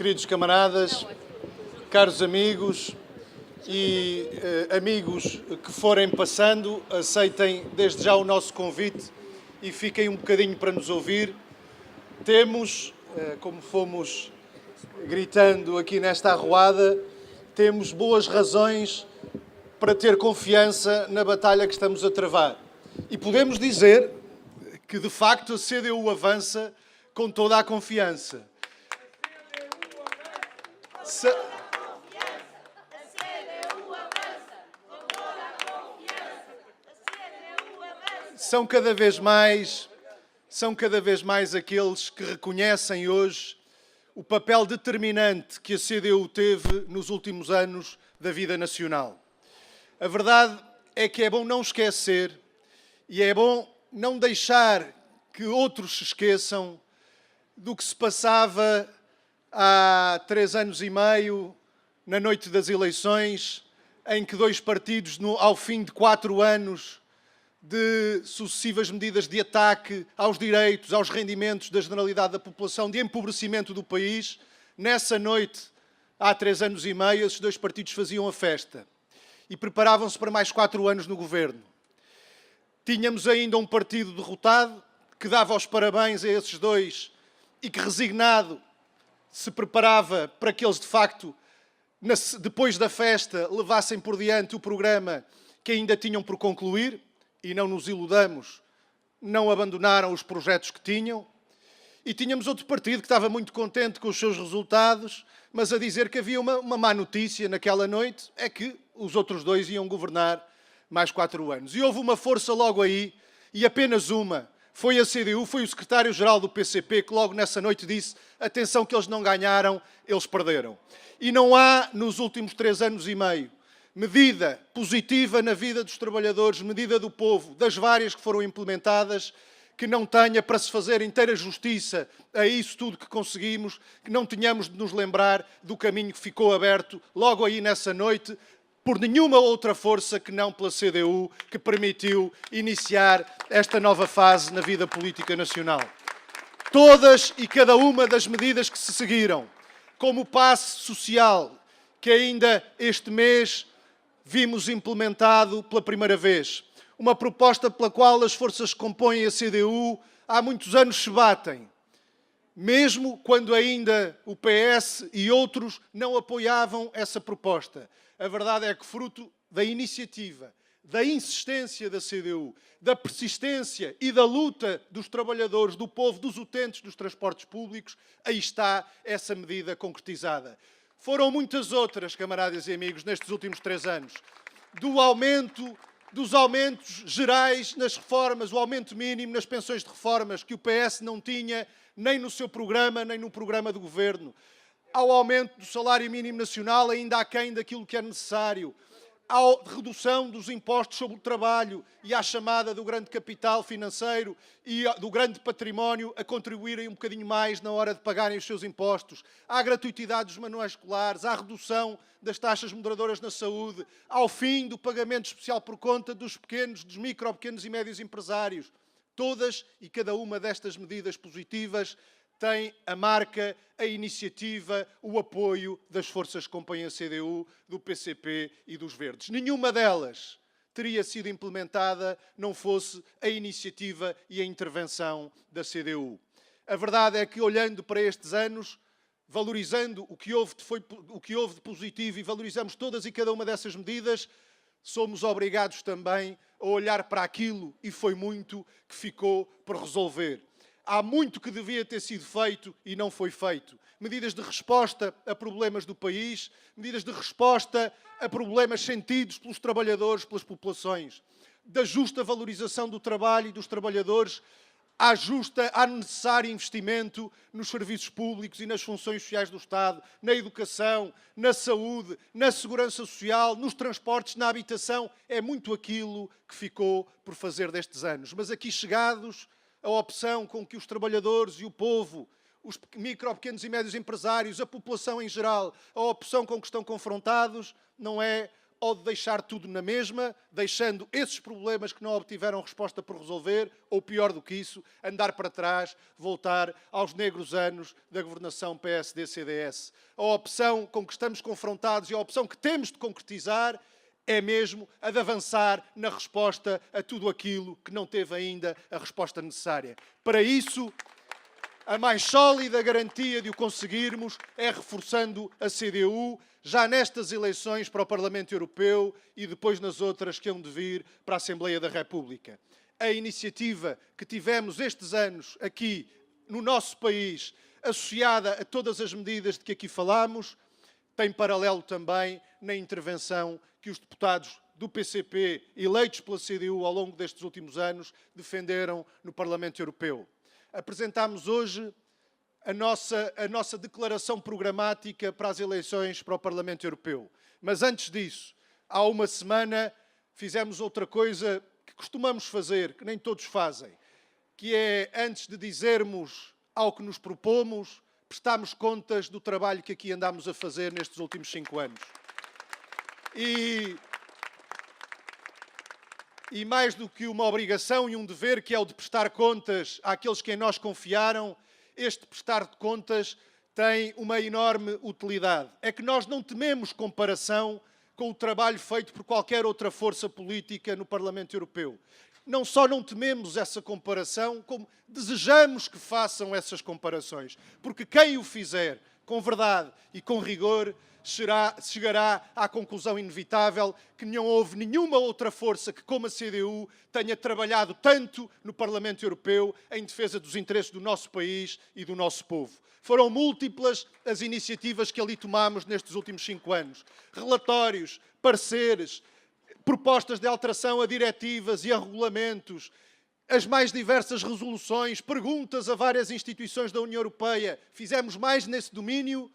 Queridos camaradas, caros amigos e amigos que forem passando, aceitem desde já o nosso convite e fiquem um bocadinho para nos ouvir. Temos, como fomos gritando aqui nesta arruada, temos boas razões para ter confiança na batalha que estamos a travar. E podemos dizer que, de facto, a CDU avança com toda a confiança. São cada vez mais aqueles que reconhecem hoje o papel determinante que a CDU teve nos últimos anos da vida nacional. A verdade é que é bom não esquecer e é bom não deixar que outros se esqueçam do que se passava há 3 anos e meio, na noite das eleições, em que dois partidos, ao fim de 4 anos de sucessivas medidas de ataque aos direitos, aos rendimentos da generalidade da população, de empobrecimento do país, nessa noite, há 3 anos e meio, esses dois partidos faziam a festa e preparavam-se para mais 4 anos no governo. Tínhamos ainda um partido derrotado, que dava os parabéns a esses dois e que, resignado, se preparava para que eles, de facto, depois da festa, levassem por diante o programa que ainda tinham por concluir, e não nos iludamos, não abandonaram os projetos que tinham. E tínhamos outro partido que estava muito contente com os seus resultados, mas a dizer que havia uma má notícia naquela noite, é que os outros dois iam governar mais 4 anos. E houve uma força logo aí, e apenas uma. Foi a CDU, foi o secretário-geral do PCP que logo nessa noite disse: atenção que eles não ganharam, eles perderam. E não há, nos últimos 3 anos e meio, medida positiva na vida dos trabalhadores, medida do povo, das várias que foram implementadas, que não tenha para se fazer inteira justiça a isso tudo que conseguimos, que não tenhamos de nos lembrar do caminho que ficou aberto logo aí nessa noite, por nenhuma outra força que não pela CDU, que permitiu iniciar esta nova fase na vida política nacional. Todas e cada uma das medidas que se seguiram, como o passe social, que ainda este mês vimos implementado pela primeira vez, uma proposta pela qual as forças que compõem a CDU há muitos anos se batem, mesmo quando ainda o PS e outros não apoiavam essa proposta. A verdade é que, fruto da iniciativa, da insistência da CDU, da persistência e da luta dos trabalhadores, do povo, dos utentes dos transportes públicos, aí está essa medida concretizada. Foram muitas outras, camaradas e amigos, nestes últimos 3 anos. Dos aumentos gerais nas reformas, o aumento mínimo nas pensões de reformas, que o PS não tinha nem no seu programa, nem no programa do Governo. Ao aumento do salário mínimo nacional, ainda aquém daquilo que é necessário. À redução dos impostos sobre o trabalho e à chamada do grande capital financeiro e do grande património a contribuírem um bocadinho mais na hora de pagarem os seus impostos. À gratuitidade dos manuais escolares, à redução das taxas moderadoras na saúde, ao fim do pagamento especial por conta dos micro, pequenos e médios empresários. Todas e cada uma destas medidas positivas tem a marca, a iniciativa, o apoio das forças que compõem a CDU, do PCP e dos Verdes. Nenhuma delas teria sido implementada não fosse a iniciativa e a intervenção da CDU. A verdade é que, olhando para estes anos, valorizando o que houve de positivo e valorizamos todas e cada uma dessas medidas, somos obrigados também a olhar para aquilo, e foi muito, que ficou por resolver. Há muito que devia ter sido feito e não foi feito. Medidas de resposta a problemas do país, medidas de resposta a problemas sentidos pelos trabalhadores, pelas populações, da justa valorização do trabalho e dos trabalhadores, há necessário investimento nos serviços públicos e nas funções sociais do Estado, na educação, na saúde, na segurança social, nos transportes, na habitação. É muito aquilo que ficou por fazer destes anos. Mas aqui chegados, a opção com que os trabalhadores e o povo, os micro, pequenos e médios empresários, a população em geral, a opção com que estão confrontados não é ou de deixar tudo na mesma, deixando esses problemas que não obtiveram resposta por resolver, ou pior do que isso, andar para trás, voltar aos negros anos da governação PSD-CDS. A opção com que estamos confrontados e a opção que temos de concretizar é mesmo a de avançar na resposta a tudo aquilo que não teve ainda a resposta necessária. Para isso, a mais sólida garantia de o conseguirmos é reforçando a CDU, já nestas eleições para o Parlamento Europeu e depois nas outras que hão de vir para a Assembleia da República. A iniciativa que tivemos estes anos aqui no nosso país, associada a todas as medidas de que aqui falámos, tem paralelo também na intervenção que os deputados do PCP, eleitos pela CDU ao longo destes últimos anos, defenderam no Parlamento Europeu. Apresentámos hoje a nossa declaração programática para as eleições para o Parlamento Europeu. Mas antes disso, há uma semana, fizemos outra coisa que costumamos fazer, que nem todos fazem, que é, antes de dizermos ao que nos propomos, prestarmos contas do trabalho que aqui andámos a fazer nestes últimos 5 anos. E mais do que uma obrigação e um dever, que é o de prestar contas àqueles que em nós confiaram, este prestar de contas tem uma enorme utilidade. É que nós não tememos comparação com o trabalho feito por qualquer outra força política no Parlamento Europeu. Não só não tememos essa comparação, como desejamos que façam essas comparações. Porque quem o fizer com verdade e com rigor chegará à conclusão inevitável que não houve nenhuma outra força que, como a CDU, tenha trabalhado tanto no Parlamento Europeu em defesa dos interesses do nosso país e do nosso povo. Foram múltiplas as iniciativas que ali tomámos nestes últimos 5 anos. Relatórios, pareceres, propostas de alteração a diretivas e a regulamentos, as mais diversas resoluções, perguntas a várias instituições da União Europeia. Fizemos mais nesse domínio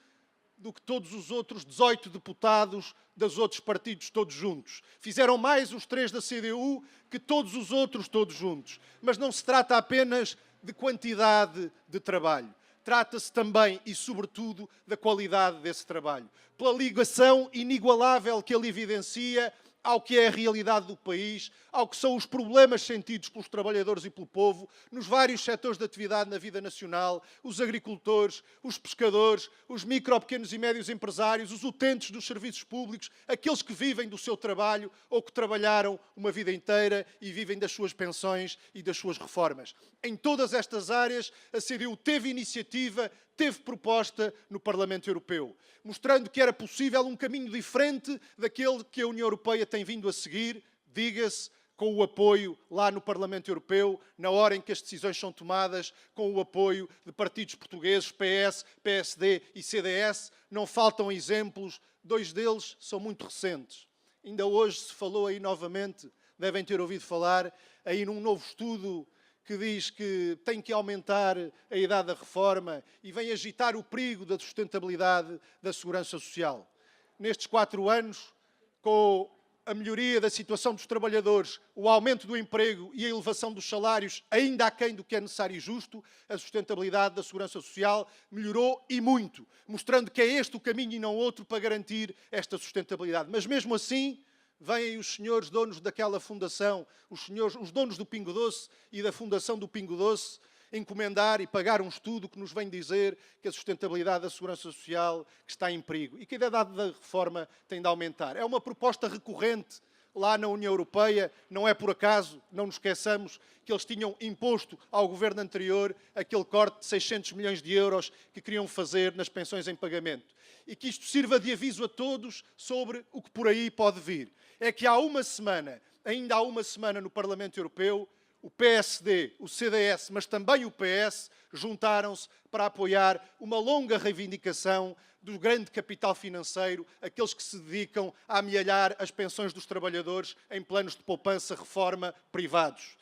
do que todos os outros 18 deputados dos outros partidos todos juntos. Fizeram mais os 3 da CDU que todos os outros todos juntos. Mas não se trata apenas de quantidade de trabalho. Trata-se também e, sobretudo, da qualidade desse trabalho. Pela ligação inigualável que ele evidencia ao que é a realidade do país, ao que são os problemas sentidos pelos trabalhadores e pelo povo, nos vários setores de atividade na vida nacional, os agricultores, os pescadores, os micro, pequenos e médios empresários, os utentes dos serviços públicos, aqueles que vivem do seu trabalho ou que trabalharam uma vida inteira e vivem das suas pensões e das suas reformas. Em todas estas áreas, a CDU teve iniciativa, teve proposta no Parlamento Europeu, mostrando que era possível um caminho diferente daquele que a União Europeia tem vindo a seguir, diga-se, com o apoio lá no Parlamento Europeu, na hora em que as decisões são tomadas, com o apoio de partidos portugueses, PS, PSD e CDS. Não faltam exemplos, 2 deles são muito recentes. Ainda hoje se falou aí novamente, devem ter ouvido falar, aí num novo estudo que diz que tem que aumentar a idade da reforma e vem agitar o perigo da sustentabilidade da segurança social. Nestes 4 anos, com a melhoria da situação dos trabalhadores, o aumento do emprego e a elevação dos salários, ainda aquém do que é necessário e justo, a sustentabilidade da segurança social melhorou e muito, mostrando que é este o caminho e não outro para garantir esta sustentabilidade. Mas mesmo assim, vêm os senhores donos daquela fundação, os donos do Pingo Doce e da fundação do Pingo Doce, encomendar e pagar um estudo que nos vem dizer que a sustentabilidade da segurança social está em perigo e que a idade da reforma tem de aumentar. É uma proposta recorrente lá na União Europeia, não é por acaso, não nos esqueçamos que eles tinham imposto ao governo anterior aquele corte de 600 milhões de euros que queriam fazer nas pensões em pagamento. E que isto sirva de aviso a todos sobre o que por aí pode vir. É que ainda há uma semana no Parlamento Europeu, o PSD, o CDS, mas também o PS, juntaram-se para apoiar uma longa reivindicação do grande capital financeiro, aqueles que se dedicam a amealhar as pensões dos trabalhadores em planos de poupança-reforma privados.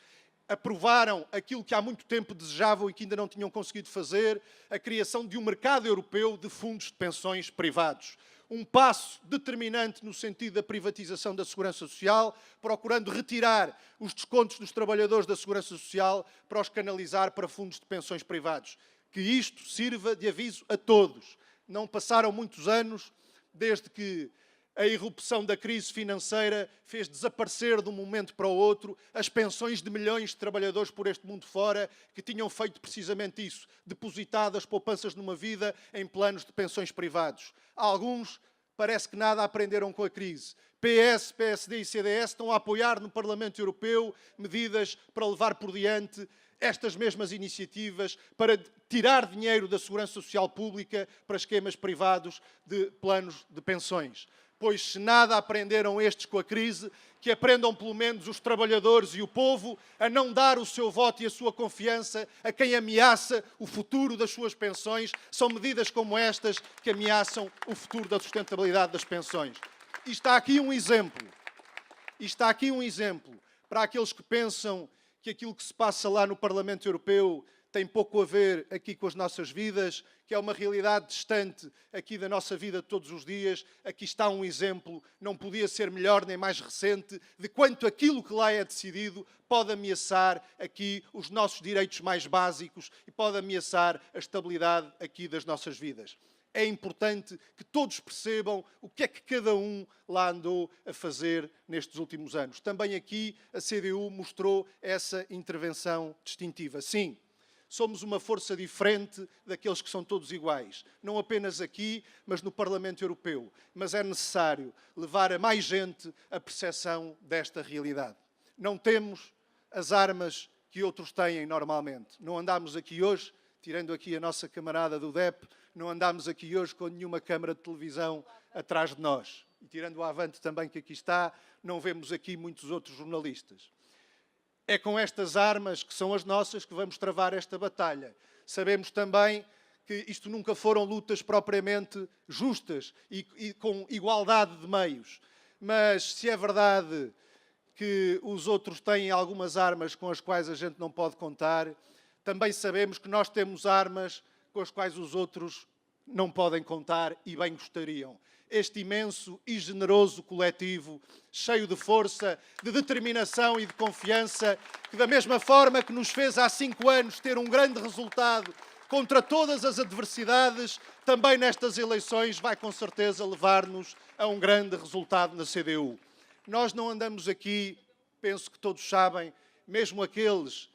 Aprovaram aquilo que há muito tempo desejavam e que ainda não tinham conseguido fazer, a criação de um mercado europeu de fundos de pensões privados. Um passo determinante no sentido da privatização da segurança social, procurando retirar os descontos dos trabalhadores da segurança social para os canalizar para fundos de pensões privados. Que isto sirva de aviso a todos. Não passaram muitos anos desde que A irrupção da crise financeira fez desaparecer de um momento para o outro as pensões de milhões de trabalhadores por este mundo fora que tinham feito precisamente isso, depositado as poupanças numa vida em planos de pensões privados. Alguns parece que nada aprenderam com a crise. PS, PSD e CDS estão a apoiar no Parlamento Europeu medidas para levar por diante estas mesmas iniciativas para tirar dinheiro da segurança social pública para esquemas privados de planos de pensões. Pois se nada aprenderam estes com a crise, que aprendam pelo menos os trabalhadores e o povo a não dar o seu voto e a sua confiança a quem ameaça o futuro das suas pensões. São medidas como estas que ameaçam o futuro da sustentabilidade das pensões. E está aqui um exemplo. Para aqueles que pensam que aquilo que se passa lá no Parlamento Europeu tem pouco a ver aqui com as nossas vidas, que é uma realidade distante aqui da nossa vida de todos os dias. Aqui está um exemplo, não podia ser melhor nem mais recente, de quanto aquilo que lá é decidido pode ameaçar aqui os nossos direitos mais básicos e pode ameaçar a estabilidade aqui das nossas vidas. É importante que todos percebam o que é que cada um lá andou a fazer nestes últimos anos. Também aqui a CDU mostrou essa intervenção distintiva. Sim, somos uma força diferente daqueles que são todos iguais. Não apenas aqui, mas no Parlamento Europeu. Mas é necessário levar a mais gente a percepção desta realidade. Não temos as armas que outros têm normalmente. Não andamos aqui hoje, tirando aqui a nossa camarada do DEP, não andamos aqui hoje com nenhuma câmara de televisão atrás de nós. E tirando o Avante também que aqui está, não vemos aqui muitos outros jornalistas. É com estas armas, que são as nossas, que vamos travar esta batalha. Sabemos também que isto nunca foram lutas propriamente justas e com igualdade de meios. Mas se é verdade que os outros têm algumas armas com as quais a gente não pode contar, também sabemos que nós temos armas com as quais os outros não podem contar e bem gostariam. Este imenso e generoso coletivo, cheio de força, de determinação e de confiança, que da mesma forma que nos fez há 5 anos ter um grande resultado contra todas as adversidades, também nestas eleições vai com certeza levar-nos a um grande resultado na CDU. Nós não andamos aqui, penso que todos sabem, mesmo aqueles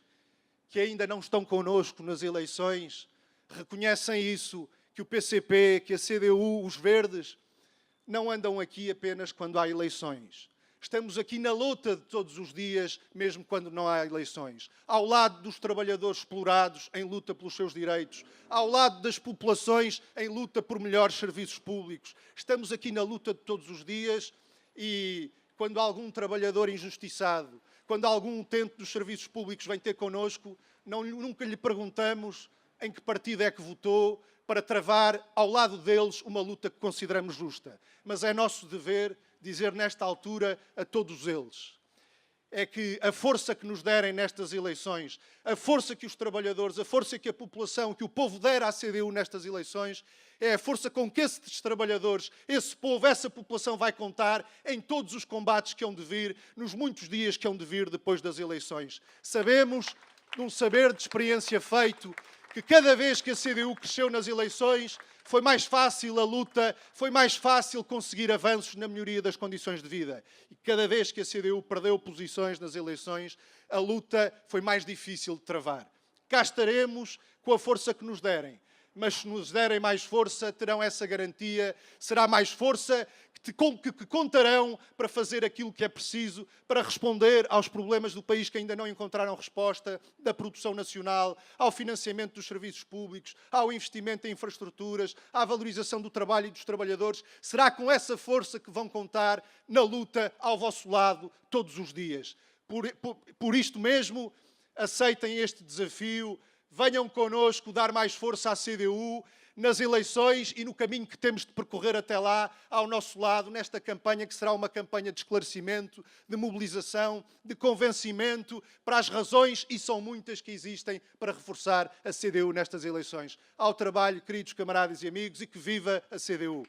que ainda não estão connosco nas eleições, reconhecem isso, que o PCP, que a CDU, os verdes, não andam aqui apenas quando há eleições. Estamos aqui na luta de todos os dias, mesmo quando não há eleições. Ao lado dos trabalhadores explorados em luta pelos seus direitos, ao lado das populações em luta por melhores serviços públicos. Estamos aqui na luta de todos os dias e quando algum trabalhador injustiçado, quando algum utente dos serviços públicos vem ter connosco, nunca lhe perguntamos em que partido é que votou para travar ao lado deles uma luta que consideramos justa. Mas é nosso dever dizer nesta altura a todos eles, é que a força que nos derem nestas eleições, a força que os trabalhadores, a força que a população, que o povo der à CDU nestas eleições, é a força com que esses trabalhadores, esse povo, essa população vai contar em todos os combates que hão de vir, nos muitos dias que hão de vir depois das eleições. Sabemos, num saber de experiência feito, que cada vez que a CDU cresceu nas eleições, foi mais fácil a luta, foi mais fácil conseguir avanços na melhoria das condições de vida. E cada vez que a CDU perdeu posições nas eleições, a luta foi mais difícil de travar. Cá estaremos com a força que nos derem. Mas se nos derem mais força, terão essa garantia, será mais força que contarão para fazer aquilo que é preciso para responder aos problemas do país que ainda não encontraram resposta, da produção nacional, ao financiamento dos serviços públicos, ao investimento em infraestruturas, à valorização do trabalho e dos trabalhadores. Será com essa força que vão contar na luta ao vosso lado todos os dias. Por isto mesmo, aceitem este desafio. Venham connosco dar mais força à CDU nas eleições e no caminho que temos de percorrer até lá, ao nosso lado, nesta campanha que será uma campanha de esclarecimento, de mobilização, de convencimento para as razões, e são muitas que existem, para reforçar a CDU nestas eleições. Ao trabalho, queridos camaradas e amigos, e que viva a CDU!